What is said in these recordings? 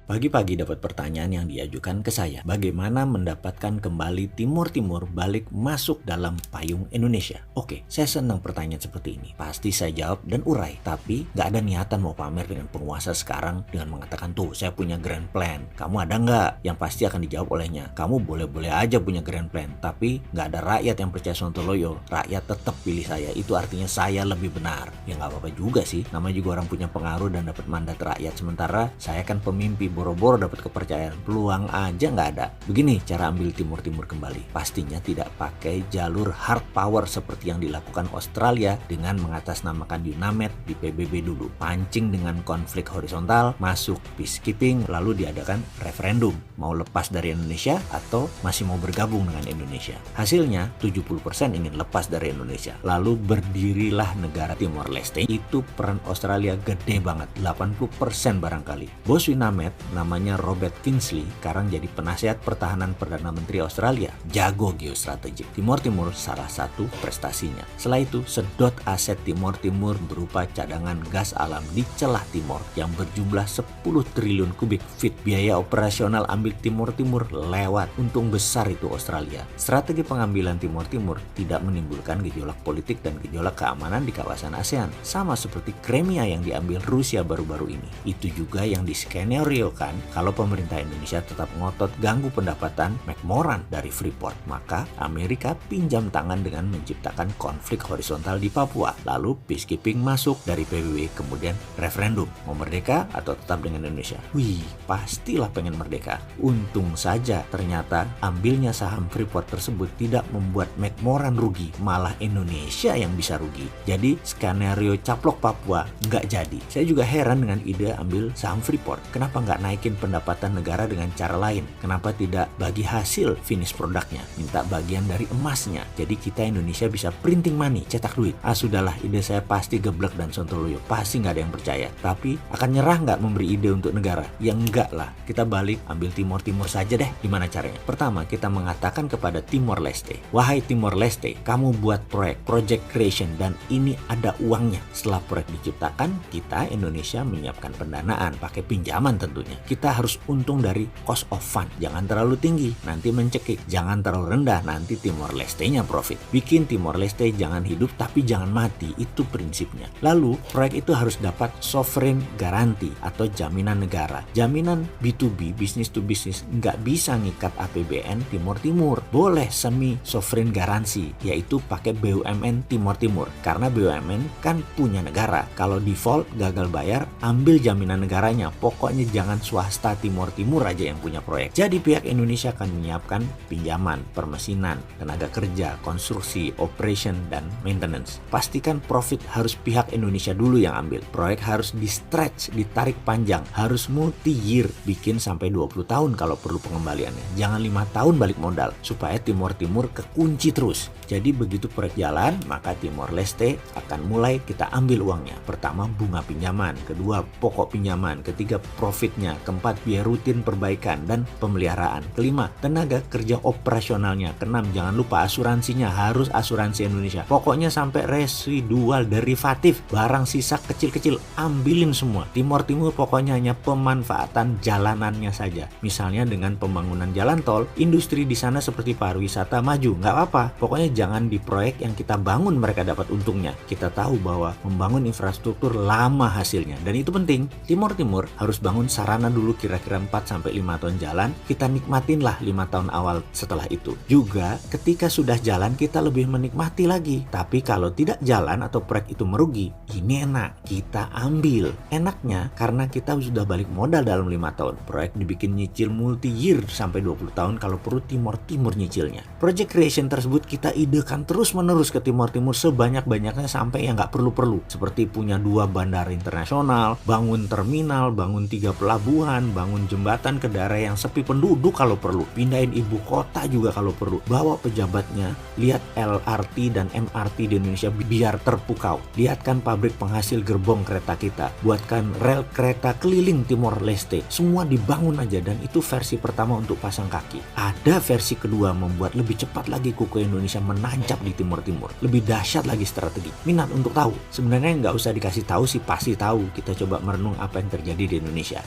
Pagi-pagi dapat pertanyaan yang diajukan ke saya, bagaimana mendapatkan kembali Timur Timur balik masuk dalam payung Indonesia? Oke, saya senang pertanyaan seperti ini. Pasti saya jawab dan urai, tapi nggak ada niatan mau pamer dengan penguasa sekarang dengan mengatakan tuh saya punya grand plan. Kamu ada nggak? Yang pasti akan dijawab olehnya. Kamu boleh-boleh aja punya grand plan, tapi nggak ada rakyat yang percaya Sontoloyo. Rakyat tetap pilih saya. Itu artinya saya lebih benar. Ya nggak apa-apa juga sih. Namanya juga orang punya pengaruh dan dapat mandat rakyat. Sementara saya kan pemimpi, boro-boro dapat kepercayaan, peluang aja nggak ada. Begini cara ambil Timur Timur kembali. Pastinya tidak pakai jalur hard power seperti yang dilakukan Australia dengan mengatasnamakan UNAMED di PBB dulu. Pancing dengan konflik horizontal, masuk peacekeeping, lalu diadakan referendum. Mau lepas dari Indonesia atau masih mau bergabung dengan Indonesia. Hasilnya 70% ingin lepas dari Indonesia. Lalu berdirilah negara Timor Leste. Itu peran Australia gede banget, 80% barangkali. Bos UNAMED namanya Robert Kingsley sekarang jadi penasihat pertahanan Perdana Menteri Australia. Jago geostrategik. Timor Timur salah satu prestasinya. Setelah itu sedot aset Timor Timur berupa cadangan gas alam di celah timur yang berjumlah 10 triliun kubik feet. Biaya operasional ambil Timor Timur lewat. Untung besar itu Australia. Strategi pengambilan Timor Timur tidak menimbulkan gejolak politik dan gejolak keamanan di kawasan ASEAN. Sama seperti Crimea yang diambil Rusia baru-baru ini. Itu juga yang diskenario-kan kalau pemerintah Indonesia tetap ngotot ganggu pendapatan McMoran dari Freeport, maka Amerika pinjam tangan dengan menciptakan konflik horizontal di Papua. Lalu peacekeeping masuk dari PBB, kemudian referendum. Mau merdeka atau tetap dengan Indonesia? Wih, pastilah pengen merdeka. Untung saja ternyata ambilnya saham Freeport tersebut tidak membuat McMoran rugi, malah Indonesia yang bisa rugi. Jadi skenario caplok Papua nggak jadi. Saya juga heran dengan ide ambil saham Freeport. Kenapa nggak naikin pendapatan negara dengan cara lain? Kenapa tidak bagi hasil finish produknya? Minta bagian dari emasnya. Jadi kita Indonesia bisa printing money, cetak duit. Sudahlah, ide saya pasti geblek dan sontoloyo. Pasti nggak ada yang percaya. Tapi akan nyerah nggak memberi ide untuk negara? Ya enggak lah. Kita balik ambil Timor Timur saja deh. Gimana caranya? Pertama, kita mengatakan kepada Timor Leste, wahai Timor Leste, kamu buat proyek, project creation, dan ini ada uangnya. Setelah proyek diciptakan, kita Indonesia menyiapkan pendanaan, pakai pinjaman tentunya. Kita harus untung dari cost of fund. Jangan terlalu tinggi, nanti mencekik. Jangan terlalu rendah, nanti Timor Leste-nya profit. Bikin Timor Leste jangan hidup tapi jangan mati. Itu prinsipnya. Lalu, proyek itu harus dapat sovereign garanti atau jaminan negara. Jaminan B2B, business to business, nggak bisa ngikat APBN Timor Timur. Boleh semi sovereign garansi, yaitu pakai BUMN Timor Timur. Karena BUMN kan punya negara. Kalau default, gagal bayar, ambil jaminan negaranya. Pokoknya jangan swasta Timor Timur aja yang punya proyek. Jadi pihak Indonesia akan menyiapkan pinjaman, permesinan, tenaga kerja, konstruksi, operation, dan maintenance. Pastikan profit harus pihak Indonesia dulu yang ambil. Proyek harus di stretch, ditarik panjang, harus multi-year, bikin sampai 20 tahun kalau perlu pengembaliannya. Jangan 5 tahun balik modal, supaya Timor Timur kekunci terus. Jadi begitu proyek jalan, maka Timor Leste akan mulai kita ambil uangnya. Pertama, bunga pinjaman. Kedua, pokok pinjaman. Ketiga, profitnya. Keempat, biaya rutin perbaikan dan pemeliharaan. Kelima, tenaga kerja operasionalnya. Keenam, jangan lupa asuransinya, harus asuransi Indonesia. Pokoknya sampai residual derivatif, barang sisa kecil-kecil, ambilin semua. Timor Timur pokoknya hanya pemanfaatan jalanannya saja. Misalnya dengan pembangunan jalan tol, industri di sana seperti pariwisata maju, nggak apa-apa. Pokoknya jangan di proyek yang kita bangun mereka dapat untungnya. Kita tahu bahwa membangun infrastruktur lama hasilnya, dan itu penting. Timor Timur harus bangun sarana dulu kira-kira 4-5 tahun jalan, kita nikmatinlah 5 tahun awal setelah itu. Juga ketika sudah jalan kita lebih menikmati lagi. Tapi kalau tidak jalan atau proyek itu merugi, ini enak, kita ambil. Enaknya karena kita sudah balik modal dalam 5 tahun. Proyek dibikin nyicil multi-year sampai 20 tahun kalau perlu Timor Timur nyicilnya. Project creation tersebut kita idekan terus-menerus ke Timor Timur sebanyak-banyaknya sampai yang nggak perlu-perlu. Seperti punya 2 bandara internasional, bangun terminal, bangun 3 pelabuhan, bangun jembatan ke daerah yang sepi penduduk kalau perlu, pindahin ibu kota juga kalau perlu, bawa pejabatnya, lihat LRT dan MRT di Indonesia biar terpukau, lihatkan pabrik penghasil gerbong kereta kita, buatkan rel kereta keliling Timor Leste, semua dibangun aja. Dan itu versi pertama untuk pasang kaki. Ada versi kedua membuat lebih cepat lagi kuku Indonesia menancap di Timor Timur, lebih dahsyat lagi strategi. Minat untuk tahu? Sebenarnya nggak usah dikasih tahu sih, pasti tahu. Kita coba merenung apa yang terjadi di Indonesia.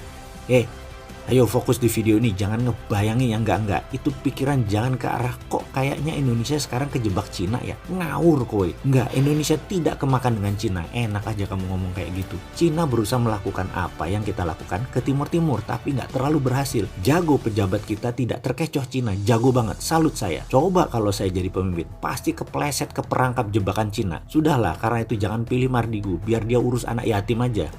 Ayo fokus di video ini, jangan ngebayangin yang enggak-enggak. Itu pikiran jangan ke arah kok kayaknya Indonesia sekarang kejebak Cina ya. Ngawur koy. Enggak, Indonesia tidak kemakan dengan Cina. Enak aja kamu ngomong kayak gitu. Cina berusaha melakukan apa yang kita lakukan ke timur-timur, tapi nggak terlalu berhasil. Jago pejabat kita tidak terkecoh Cina. Jago banget, salut saya. Coba kalau saya jadi pemimpin, pasti kepleset ke perangkap jebakan Cina. Sudahlah, karena itu jangan pilih Mardigu, biar dia urus anak yatim aja.